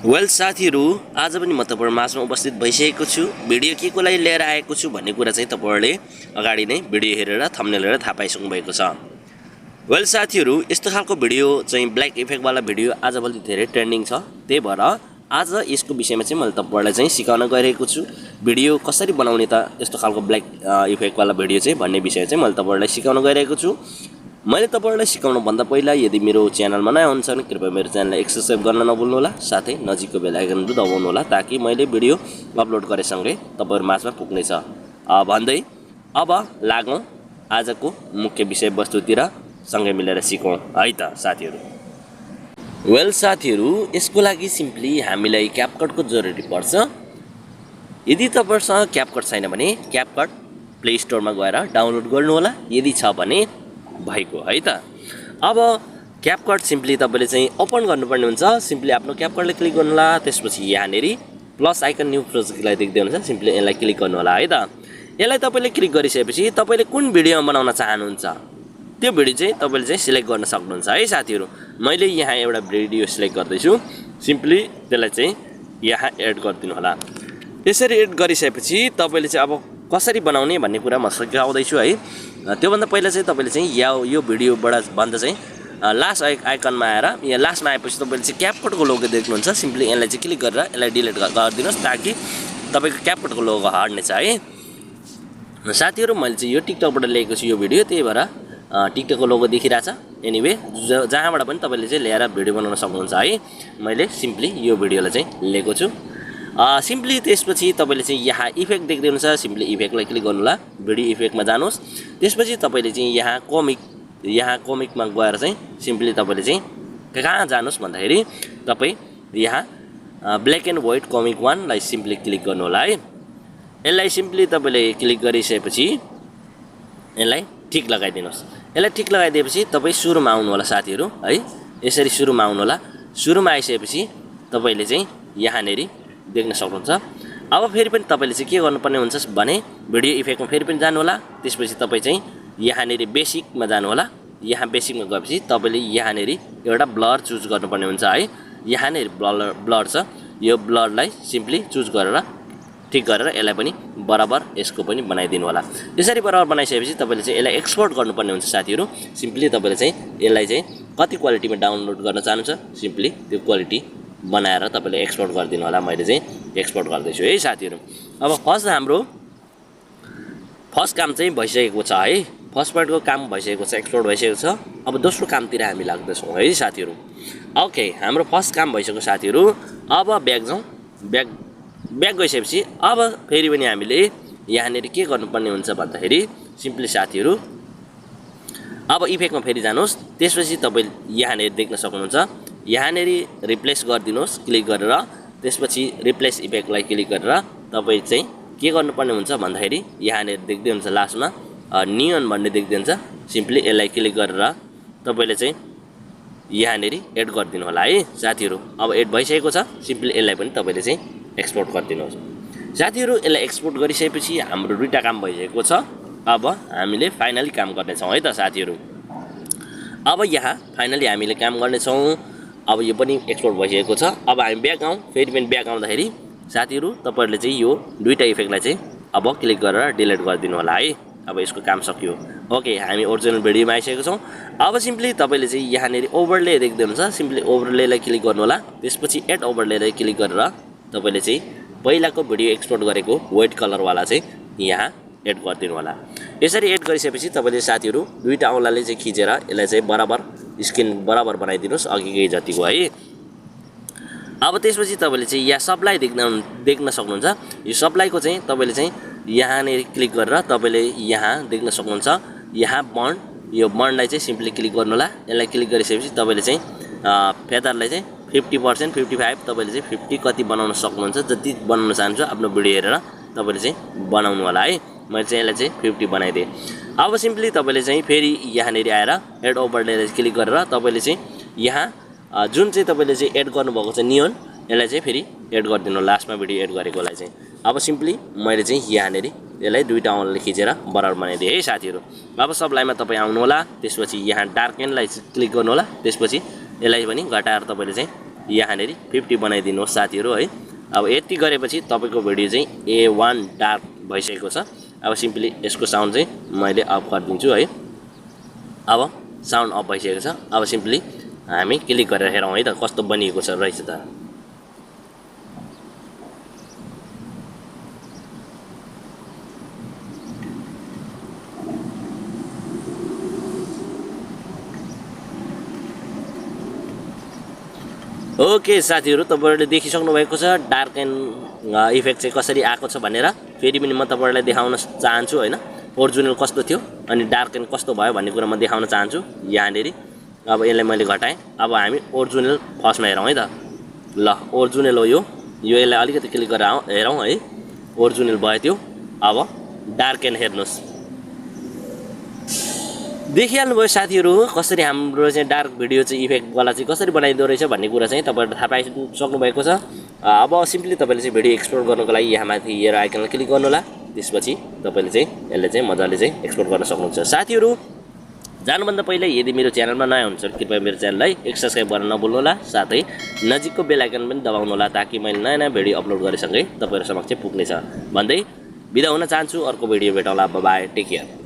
Well साथीहरू, आज पनि म तपाईहरु माझमा उपस्थित भइसकेको छु। भिडियो के को लागि लिएर आएको छु भन्ने कुरा चाहिँ तपाईहरुले अगाडि नै भिडियो हेरेर थम्बनेल हेरेर थाहा पाइसक्नु भएको छ। वेल साथीहरू, यस्तो खालको भिडियो चाहिँ ब्ल्याक इफेक्ट वाला भिडियो आजभोलि धेरै ट्रेन्डिङ छ। त्यही भएर आज यसको विषयमा चाहिँ मैले तपाईहरुलाई चाहिँ सिकाउन गइरहेको छु। भिडियो कसरी बनाउने त यस्तो खालको ब्ल्याक इफेक्ट वाला भिडियो चाहिँ भन्ने विषय चाहिँ मैले तपाईहरुलाई सिकाउन गइरहेको छु। मैले तपाईहरुलाई सिकाउनु भन्दा पहिला यदि मेरो च्यानलमा नयाँ हुनुहुन्छ भने कृपया मेरो च्यानललाई सब्स्क्राइब गर्न नभुल्नु होला, साथै नजिकको बेल आइकन दबाउनु होला ताकि मैले भिडियो अपलोड गरेसँगै तपाईहरु माझमा पुग्नेछ। भन्दै अब लागौं आजको मुख्य विषयवस्तुतिर, सँगै मिलेर सिकौं है त साथीहरु। वेल साथीहरु, यसको लागि सिम्पली हामीलाई क्यापकटको जरुरी पर्छ। यदि तपाईहरुसँग क्यापकट छैन भने क्यापकट प्ले स्टोरमा गएर डाउनलोड गर्नु होला, यदि छ भने भएको है त। अब क्यापकट सिम्पली तपाईले चाहिँ ओपन गर्नुपर्ने हुन्छ। सिम्पली आफ्नो क्यापकटले क्लिक गर्नु होला, त्यसपछि यहाँनेरि प्लस आइकन न्यू प्रोजेक्टलाई देख्दै हुनुहुन्छ, सिम्पली यसलाई क्लिक गर्नु होला है त। यसलाई तपाईले क्लिक गरिसकेपछि तपाईले कुन भिडियोमा बनाउन चाहनुहुन्छ त्यो भिडियो चाहिँ तपाईले चाहिँ सिलेक्ट गर्न सक्नुहुन्छ है साथीहरु। मैले यहाँ एउटा भिडियो सिलेक्ट गर्दै छु, सिम्पली त्यसलाई चाहिँ यहाँ एड गरिदिनु होला। यसरी एड गरिसकेपछि तपाईले चाहिँ अब कसरी बनाउने भन्ने कुरा म सिकाउँदै छु है। त्यो भन्दा पहिला चाहिँ तपाईले चाहिँ यो भिडियोबाट भन्दा चाहिँ लास्ट आइकनमा आएर यहाँ लास्टमा आएपछि तपाईले चाहिँ क्यापकटको लोगो देख्नुहुन्छ, सिम्पली यसलाई चाहिँ क्लिक गरेर यसलाई डिलिट गरिदिनुस् ताकि तपाईको क्यापकटको लोगो हट्नेछ है साथीहरु। मैले चाहिँ यो टिकटकबाट लिएको छु यो भिडियो, त्यही भएर टिकटकको लोगो देखिरहेछ। एनीवे जहाँबाट पनि तपाईले चाहिँ ल्याएर भिडियो बनाउन सक्नुहुन्छ है। मैले सिम्पली यो भिडियोलाई चाहिँ लिएको छु। सिम्पली त्यसपछि तपाईले चाहिँ यहाँ इफेक्ट देख्दै हुनुहुन्छ, सिम्पली इफेक्टलाई क्लिक गर्नु होला, भिडियो इफेक्टमा जानुहोस्। त्यसपछि तपाईले चाहिँ यहाँ कोमिकमा गएर चाहिँ सिम्पली तपाईले चाहिँ कहाँ जानुहोस् भन्दाखेरि तपाई यहाँ ब्ल्याक एन्ड व्हाइट कोमिक 1 लाई सिम्पली क्लिक गर्नु होला है। यसलाई सिम्पली तपाईले क्लिक गरिसकेपछि यसलाई ठिक लगाइदिनुस्। यसलाई ठिक लगाइदिएपछि तपाई सुरुमा आउनु होला साथीहरु है। यसरी सुरुमा आउनु होला। सुरुमा आइसकेपछि तपाईले चाहिँ यहाँनेरि देख्न सक्नुहुन्छ। अब फेरि पनि तपाईले चाहिँ के गर्नुपर्ने हुन्छ भने भिडियो इफेक्टमा फेरि पनि जानु होला। त्यसपछि तपाई चाहिँ यहाँनेरि बेसिकमा जानु होला। यहाँ बेसिकमा गएपछि तपाईले यहाँनेरि एउटा ब्लर चुज गर्नुपर्ने हुन्छ है। यहाँनेरि ब्लर छ, यो ब्लरलाई सिम्पली चुज गरेर ठिक गरेर यसलाई पनि बराबर यसको पनि बनाइदिनु होला। यसरी बराबर बनाइसकेपछि तपाईले चाहिँ यसलाई एक्सपोर्ट गर्नुपर्ने हुन्छ साथीहरु। सिम्पली तपाईले चाहिँ यसलाई चाहिँ कति क्वालिटीमा डाउनलोड गर्न चाहनुहुन्छ सिम्पली त्यो क्वालिटी बनाएर तपाईले एक्सपोर्ट गरिदिनु होला। मैले चाहिँ एक्सपोर्ट गर्दै छु है साथीहरु। अब हाम्रो फर्स्ट काम चाहिँ भइसकेको छ है। फर्स्ट पार्टको काम भइसकेको छ, एक्सपोर्ट भइसकेको छ। अब दोस्रो कामतिर हामी लाग्दैछौँ है साथीहरु। ओके, हाम्रो फर्स्ट काम भइसक्यो साथीहरु। अब ब्याक जाउँ। ब्याक गइसकेपछि अब फेरि पनि हामीले यहाँनेरि के गर्नुपर्ने हुन्छ भन्दाखेरि सिम्पली साथीहरु अब इफेक्टमा फेरि जानुहोस्। त्यसपछि तपाई यहाँनेरि देख्न सक्नुहुन्छ, यहाँनेरि रिप्लेस गरिदिनुहोस् क्लिक गरेर। त्यसपछि रिप्लेस इफेक्टलाई क्लिक गरेर तपाई चाहिँ के गर्नुपर्ने हुन्छ भन्दाखेरि यहाँनेरि देख्दै हुन्छ लास्टमा नियन भन्ने देख्दै हुन्छ, सिम्पली यसलाई क्लिक गरेर तपाईले चाहिँ यहाँनेरि एड गरिदिनु होला है साथीहरु। अब एड भइसकेको छ, सिम्पली यसलाई पनि तपाईले चाहिँ एक्सपोर्ट गरिदिनुहोस् साथीहरु। यसलाई एक्सपोर्ट गरिसकेपछि हाम्रो दुईटा काम भइसकेको छ। अब हामीले फाइनली काम गर्ने छौं है त साथीहरु। अब यहाँ फाइनली हामीले काम गर्ने छौं। अब यो पनि एक्सपोर्ट भइसकेको छ। अब हामी ब्याक आउँ। फेरि पनि ब्याक आउँदाखेरि साथीहरु तपाईहरुले चाहिँ यो दुईटा इफेक्टलाई चाहिँ अब क्लिक गरेर डिलिट गरिदिनु होला है। अब यसको काम सकियो। ओके, हामी ओरिजिनल भिडियोमा आइसकेको छौं। अब सिम्पली तपाईले चाहिँ यहाँनेरि ओभरले देख्दै हुनुहुन्छ, सिम्पली ओभरलेलाई क्लिक गर्नु होला। त्यसपछि एड ओभरलेलाई क्लिक गरेर तपाईले चाहिँ पहिलाको भिडियो एक्सपोर्ट गरेको व्हाइट कलर वाला चाहिँ यहाँ एड गरिदिनु होला। यसरी एड गरिसकेपछि तपाईले साथीहरु दुईटा औंलाले चाहिँ खिचेर यसलाई चाहिँ बराबर स्क्रिन बराबर बनाइदिनुस् अघिकै जतिको है। अब त्यसपछि तपाईले चाहिँ यहाँ सप्लाई देख्न सक्नुहुन्छ। यो सप्लाईको चाहिँ तपाईले चाहिँ यहाँनेरि क्लिक गरेर तपाईले यहाँ देख्न सक्नुहुन्छ, यहाँ बन्ड, यो बन्डलाई चाहिँ सिम्पली क्लिक गर्नु होला। यसलाई क्लिक गरिसकेपछि तपाईले चाहिँ फेदरलाई चाहिँ 50%, 55 तपाईले चाहिँ 50 कति बनाउन सक्नुहुन्छ, जति बनाउन चाहनुहुन्छ आफ्नो भिडियो हेरेर तपाईले चाहिँ बनाउनु होला है। मैले चाहिँ यसलाई चाहिँ 50 बनाइदिए। अब सिम्पली तपाईले चाहिँ फेरि यहाँनेरि आएर एड ओभरले क्लिक गरेर तपाईले चाहिँ यहाँ जुन चाहिँ तपाईले चाहिँ एड गर्नुभएको छ नियन, यसलाई चाहिँ फेरि एड गरिदिनु लास्टमा भिडियो एड गरेकोलाई चाहिँ। अब सिम्पली मैले चाहिँ यहाँनेरि यसलाई दुईटा औंलाले खिचेर बराबर बनाइदिए है साथीहरु। अब सबलाईमा तपाई आउनु होला। त्यसपछि यहाँ डार्केनलाई क्लिक गर्नु होला। त्यसपछि यसलाई पनि घटाएर तपाईले चाहिँ यहाँनेर 50 बनाइदिनुहोस् साथीहरू है। अब यति गरेपछि तपाईको भिडियो चाहिँ A1 डार्क भइसकेको छ। अब सिम्पली यसको साउन्ड चाहिँ मैले अफ गरिदिन्छु है। अब साउन्ड अफ भइसकेको छ। अब सिम्पली हामी क्लिक गरेर हेरौँ है त कस्तो बनिएको छ रहेछ त। ओके साथीहरू, तपाईहरुले देखिसक्नु भएको छ डार्क एन्ड इफेक्ट चाहिँ कसरी आएको छ भनेर। फेरि पनि म तपाईहरुलाई देखाउन चाहन्छु हैन ओरिजिनल कस्तो थियो अनि डार्क एन्ड कस्तो भयो भन्ने कुरा म देखाउन चाहन्छु यहाँनेरि। अब यसलाई मैले घटाएँ। अब हामी ओरिजिनल फर्स्टमा हेरौँ है त। ल ओरिजिनल हो यो यसलाई अलिकति क्लिक गरेर हेरौँ है। ओरिजिनल भयो त्यो। अब डार्क एन्ड हेर्नुस्, देखिहाल्नु भयो साथीहरू कसरी हाम्रो चाहिँ डार्क भिडियो चाहिँ इफेक्ट वाला चाहिँ कसरी बनाइदो रहेछ भन्ने कुरा चाहिँ तपाईहरुले थाहा पाइसक्नु भएको छ। अब सिम्पली तपाईले चाहिँ भिडियो एक्सपोर्ट गर्नको लागि यहाँ माथि एरो आइकनमा क्लिक गर्नु होला। त्यसपछि तपाईले चाहिँ यसले चाहिँ मजाले चाहिँ एक्सपोर्ट गर्न सक्नुहुन्छ। साथीहरू जानुभन्दा पहिले यदि मेरो च्यानलमा नयाँ हुनुहुन्छ कृपया मेरो च्यानललाई सब्स्क्राइब गर्न नभुल्नु होला। साथै नजिकको बेल आइकन पनि दबाउनु होला ताकि मैले नयाँ नयाँ भिडियो अपलोड गरेसँगै तपाईहरु समक्ष पुग्नेछ भन्दै बिदा हुन चाहन्छु। अर्को भिडियो भेटौँला। Bye bye, take care.